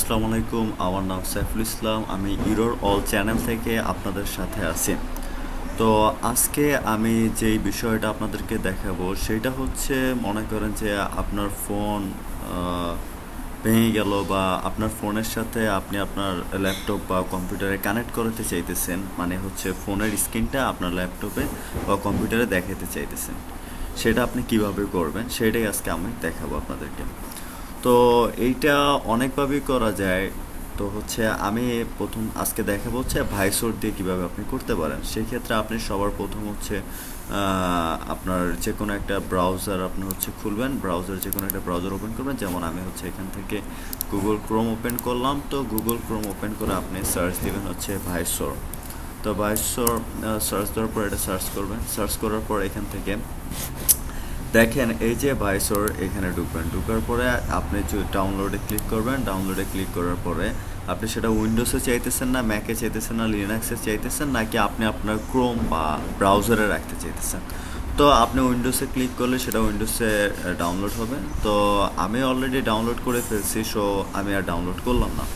আসসালামু আলাইকুম। আমার নাম সাইফুল ইসলাম। আমি ইরোর অল চ্যানেল থেকে আপনাদের সাথে আছি। তো আজকে আমি যেই বিষয়টা আপনাদেরকে দেখাবো সেটা হচ্ছে, মনে করেন যে আপনার ফোন ভেঙে গেল বা আপনার ফোনের সাথে আপনি আপনার ল্যাপটপ বা কম্পিউটারে কানেক্ট করতে চাইতেছেন, মানে হচ্ছে ফোনের স্ক্রিনটা আপনার ল্যাপটপে বা কম্পিউটারে দেখাতে চাইতেছেন। সেটা আপনি কিভাবে করবেন সেটাই আজকে আমি দেখাবো আপনাদেরকে। তো এইটা অনেকভাবেই করা যায়। তো হচ্ছে আমি প্রথম আজকে দেখাবো হচ্ছে ভাইসোর দিয়ে কীভাবে আপনি করতে পারেন। সেক্ষেত্রে আপনি সবার প্রথম হচ্ছে আপনার যে কোনো একটা ব্রাউজার আপনি হচ্ছে খুলবেন, ব্রাউজার যে কোনো একটা ব্রাউজার ওপেন করবেন। যেমন আমি হচ্ছে এখান থেকে গুগল ক্রোম ওপেন করলাম। তো গুগল ক্রোম ওপেন করে আপনি সার্চ দেবেন হচ্ছে ভাইসোর। তো ভাইসোর সার্চ দেওয়ার পর এটা সার্চ করবেন। সার্চ করার পর এখান থেকে দেখেন এই যে ভাইসর, এখানে ঢুকার পরে আপনি ডাউনলোডে ক্লিক করবেন। ডাউনলোডে ক্লিক করার পরে আপনি সেটা উইন্ডোজে চাইতেছেন না, ম্যাকে চাইতেছেন না, লিনাক্সে চাইতেছেন নাকি আপনি আপনার ক্রোম বা ব্রাউজারে রাখতে চাইতেছেন। তো আপনি উইন্ডোজে ক্লিক করলে সেটা উইন্ডোজে ডাউনলোড হবে। তো আমি অলরেডি ডাউনলোড করে ফেলছি, সো আমি আর ডাউনলোড করলাম না।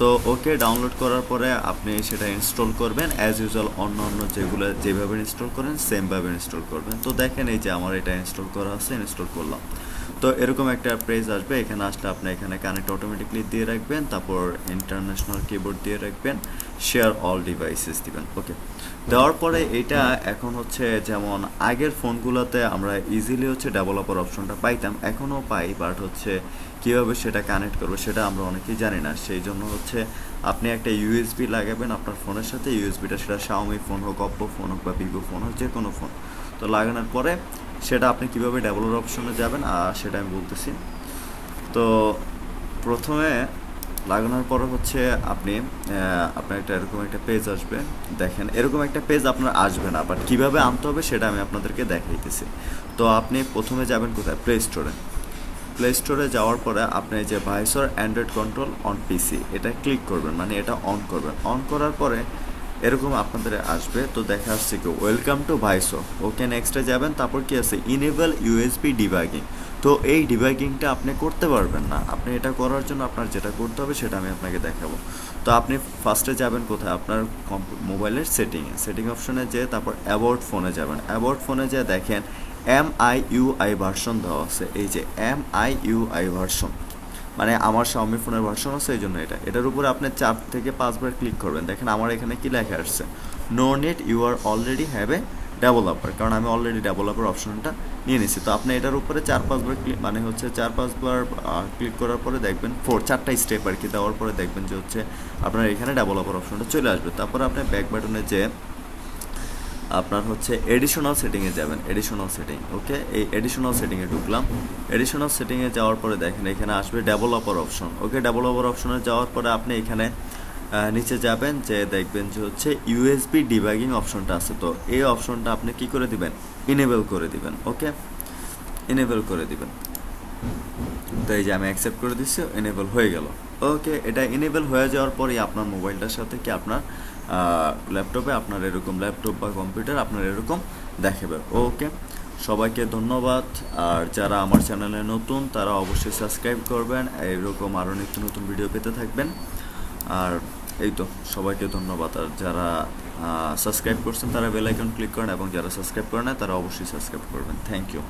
তো ওকে, ডাউনলোড করার পরে আপনি সেটা ইনস্টল করবেন অ্যাজ ইউজুয়াল। অন্য যেগুলো যেভাবে ইনস্টল করেন সেমভাবে ইনস্টল করবেন। তো দেখেন এই যে আমার এটা ইনস্টল করা আছে, ইনস্টল করলাম। তো এরকম একটা পেজ আসবে। এখানে আসলে আপনি এখানে কানেক্ট অটোমেটিকলি দিয়ে রাখবেন, তারপর ইন্টারন্যাশনাল কিবোর্ড দিয়ে রাখবেন, শেয়ার অল ডিভাইসেস দিবেন। ওকে, দেওয়ার পরে এটা এখন হচ্ছে যেমন আগের ফোনগুলোতে আমরা ইজিলি হচ্ছে ডেভেলপার অপশনটা পাইতাম, এখনও পাই, বাট হচ্ছে কীভাবে সেটা কানেক্ট করবো সেটা আমরা অনেকেই জানি না। সেই জন্য হচ্ছে আপনি একটা ইউএসবি লাগাবেন আপনার ফোনের সাথে। ইউএসবিটা সেটা শাওমি ফোন হোক, অপ্পো ফোন হোক বা ভিভো ফোন হোক, যে কোনো ফোন। তো লাগানোর পরে সেটা আপনি কীভাবে ডেভেলপার অপশনে যাবেন সেটা আমি বলতেছি। তো প্রথমে লাগানোর পরে হচ্ছে আপনার একটা এরকম একটা পেজ আসবে। দেখেন এরকম একটা পেজ আপনার আসবে না, বাট কীভাবে আনতে হবে সেটা আমি আপনাদেরকে দেখাইতেছি। তো আপনি প্রথমে যাবেন কোথায়, প্লে স্টোরে। প্লে স্টোরে যাওয়ার পরে আপনি যে ভাইসর অ্যান্ড্রয়েড কন্ট্রোল অন পিসি এটা ক্লিক করবেন, মানে এটা অন করবেন। অন করার পরে এরকম আপনাদের আসবে। তো দেখা আসছে কি ওয়েলকাম টু ভাইসর। ওকে, নেক্সটে যাবেন। তারপর কি আছে, ইনেবল ইউএসবি ডিবাগিং। তো এই ডিবাগিংটা আপনি করতে পারবেন না। আপনি এটা করার জন্য আপনার যেটা করতে হবে সেটা আমি আপনাকে দেখাবো। তো আপনি ফার্স্টে যাবেন কোথায়, আপনার মোবাইলের সেটিং অপশনে যেয়ে তারপর অ্যাবাউট ফোনে যাবেন। অ্যাবাউট ফোনে যেয়ে দেখেন MIUI ভার্সন দেওয়া আছে। এই যে MIUI ভার্সন, মানে আমার শাওমি ফোনের ভার্সন আছে, এই জন্য এটার উপরে আপনি 4 থেকে 5 বার ক্লিক করবেন। দেখেন আমার এখানে কি লেখা আসছে, no net, you are already have a developer, কারণ আমি অলরেডি ডেভেলপার অপশনটা নিয়ে নিছি। তো আপনি এটার উপরে 4-5 বার ক্লিক, মানে হচ্ছে 4-5 বার ক্লিক করার পরে দেখবেন 4টা স্টেপ আর কি দেওয়ার পরে দেখবেন যে হচ্ছে আপনার এখানে ডেভেলপার অপশনটা চলে আসবে। তারপরে আপনি ব্যাক বাটনে যে আপনার হচ্ছে এডিশনাল সেটিংয়ে যাবেন, এডিশনাল সেটিং। ওকে, এই এডিশনাল সেটিংয়ে ঢুকলাম। এডিশনাল সেটিংয়ে যাওয়ার পরে দেখেন এখানে আসবে ডেভেলপার অপশন। ওকে, ডেভেলপার অপশনে যাওয়ার পরে আপনি এখানে নিচে যাবেন, যে দেখবেন যে হচ্ছে ইউএসবি ডিবাগিং অপশনটা আছে। তো এই অপশনটা আপনি কি করে দিবেন, ইনেবল করে দিবেন। ওকে, ইনেবল করে দিবেন। তো এই যে আমি অ্যাকসেপ্ট করে দিচ্ছি, এনেবল হয়ে গেল। ওকে, এটা এনেবল হয়ে যাওয়ার পরেই আপনার মোবাইলটার সাথে কি আপনার ল্যাপটপে আপনার এরকম ল্যাপটপ বা কম্পিউটার আপনার এরকম দেখাবে। ওকে, সবাইকে ধন্যবাদ। আর যারা আমার চ্যানেলে নতুন তারা অবশ্যই সাবস্ক্রাইব করবেন, এইরকম আরও নিত্য নতুন ভিডিও পেতে থাকবেন। আর এই তো, সবাইকে ধন্যবাদ। আর যারা সাবস্ক্রাইব করছেন তারা বেল আইকন ক্লিক করেন, এবং যারা সাবস্ক্রাইব করে না তারা অবশ্যই সাবস্ক্রাইব করবেন। Thank you.